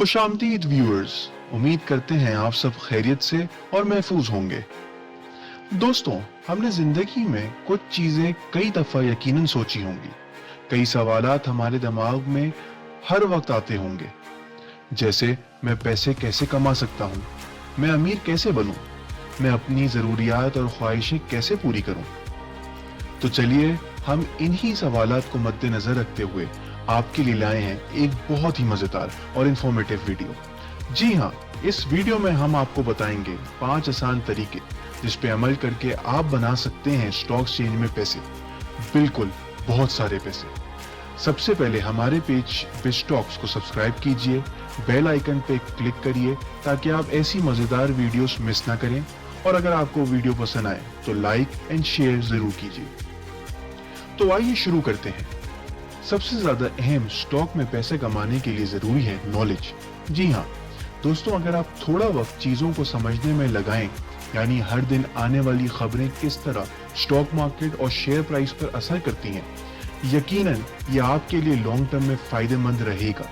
खुश आमदीद व्यूअर्स, उम्मीद करते हैं आप सब खैरियत से और महफूज होंगे। दोस्तों, हमने जिंदगी में कुछ चीजें कई दफा यकीनन सोची होंगी। कई सवालात हमारे दिमाग में हर वक्त आते होंगे, जैसे मैं पैसे कैसे कमा सकता हूँ, मैं अमीर कैसे बनूं, मैं अपनी जरूरियात और ख्वाहिशें कैसे पूरी करूं। तो चलिए हम इन्हीं सवालात को मद्देनजर रखते हुए आपके लिए लाए हैं एक बहुत ही मजेदार और इंफॉर्मेटिव वीडियो। जी हाँ, इस वीडियो में हम आपको बताएंगे 5 आसान तरीके जिस पे अमल करके आप बना सकते हैं स्टॉक एक्सचेंज में पैसे, बिल्कुल बहुत सारे पैसे। सबसे पहले हमारे पेज पे स्टॉक्स को सब्सक्राइब कीजिए, बेल आइकन पे क्लिक करिए ताकि आप ऐसी मजेदार वीडियोस मिस ना करें, और अगर आपको वीडियो पसंद आए तो लाइक एंड शेयर जरूर कीजिए। तो आइए शुरू करते हैं। सबसे ज्यादा अहम स्टॉक में पैसे कमाने के लिए जरूरी है नॉलेज। जी हाँ दोस्तों, अगर आप थोड़ा वक्त चीजों को समझने में लगाएं, यानी हर दिन आने वाली खबरें किस तरह स्टॉक मार्केट और शेयर प्राइस पर असर करती हैं, यकीनन ये आपके लिए लॉन्ग टर्म में फायदेमंद रहेगा।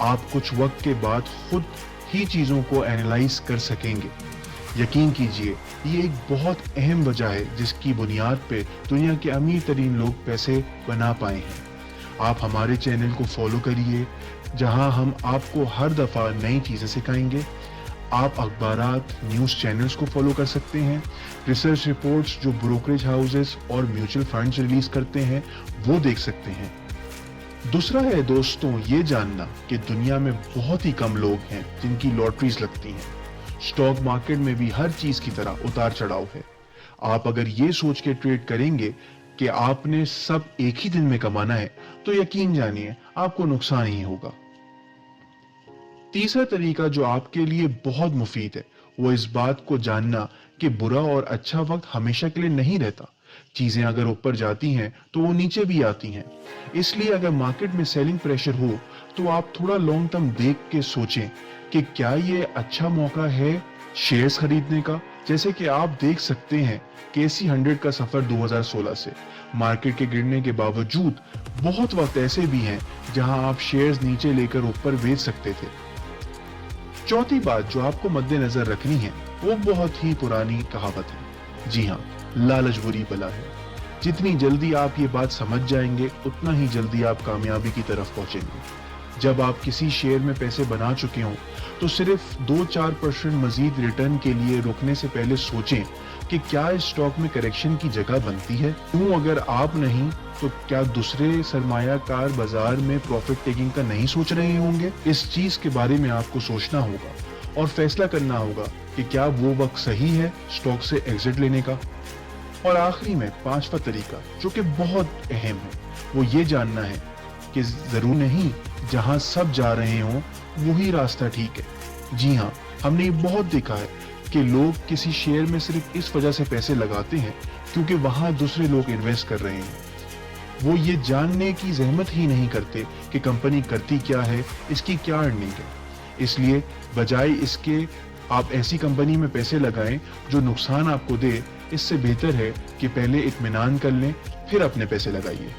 आप कुछ वक्त के बाद खुद ही चीजों को एनालाइज कर सकेंगे। यकीन कीजिए, ये एक बहुत अहम वजह है जिसकी बुनियाद पे दुनिया के अमीर तरीन लोग पैसे बना पाए हैं। आप हमारे चैनल को फॉलो करिए, जहां हम आपको हर दफा नई चीजें सिखाएंगे। आप अखबारात, न्यूज चैनल्स को फॉलो कर सकते हैं, रिसर्च रिपोर्ट्स जो ब्रोकरेज हाउसेस और म्यूचुअल फंड्स रिलीज करते हैं वो देख सकते हैं। दूसरा है दोस्तों ये जानना कि दुनिया में बहुत ही कम लोग हैं जिनकी लॉटरीज लगती हैं। स्टॉक मार्केट में भी हर चीज की तरह उतार चढ़ाव है। आप अगर ये सोच के ट्रेड करेंगे कि आपने सब एक ही दिन में कमाना है तो यकीन जानिए आपको नुकसान ही होगा। तीसरा तरीका जो आपके लिए बहुत मुफीद है वो इस बात को जानना कि बुरा और अच्छा वक्त हमेशा के लिए नहीं रहता। चीजें अगर ऊपर जाती हैं तो वो नीचे भी आती हैं। इसलिए अगर मार्केट में सेलिंग प्रेशर हो तो आप थोड़ा लॉन्ग टर्म देख के सोचें कि क्या ये अच्छा मौका है शेयर्स खरीदने का। जैसे कि आप देख सकते हैं केसी 100 का सफर 2016 से। मार्केट के गिरने के बावजूद बहुत वक्त ऐसे भी हैं जहां आप शेयर्स नीचे लेकर ऊपर बेच सकते थे। चौथी बात जो आपको मद्देनजर रखनी है वो बहुत ही पुरानी कहावत है। जी हाँ, लालच बुरी बला है। जितनी जल्दी आप ये बात समझ जाएंगे उतना ही जल्दी आप कामयाबी की तरफ पहुंचेंगे। जब आप किसी शेयर में पैसे बना चुके हों तो सिर्फ 2-4% मजीद रिटर्न के लिए रुकने से पहले सोचें कि क्या इस स्टॉक में करेक्शन की जगह बनती है। क्यों अगर आप नहीं तो क्या दूसरे सरमायाकार बाजार में प्रॉफिट टेकिंग का नहीं सोच रहे होंगे। इस चीज के बारे में आपको सोचना होगा और फैसला करना होगा कि क्या वो वक्त सही है स्टॉक से एग्जिट लेने का। और आखिरी में 5वां तरीका जो कि बहुत अहम है वो ये जानना है कि जरूर नहीं जहां सब जा रहे हों वही रास्ता ठीक है। जी हाँ, हमने ये बहुत देखा है कि लोग किसी शेयर में सिर्फ इस वजह से पैसे लगाते हैं क्योंकि वहां दूसरे लोग इन्वेस्ट कर रहे हैं। वो ये जानने की जहमत ही नहीं करते कि कंपनी करती क्या है, इसकी क्या अर्निंग है। इसलिए बजाय इसके आप ऐसी कंपनी में पैसे लगाएं जो नुकसान आपको दे। इससे बेहतर है कि पहले इत्मीनान कर लें फिर अपने पैसे लगाइए।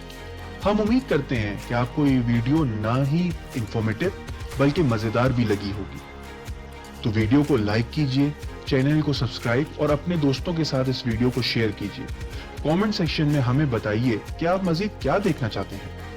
हम उम्मीद करते हैं कि आपको ये वीडियो ना ही इंफॉर्मेटिव बल्कि मजेदार भी लगी होगी। तो वीडियो को लाइक कीजिए, चैनल को सब्सक्राइब और अपने दोस्तों के साथ इस वीडियो को शेयर कीजिए। कमेंट सेक्शन में हमें बताइए कि आप मजीद क्या देखना चाहते हैं।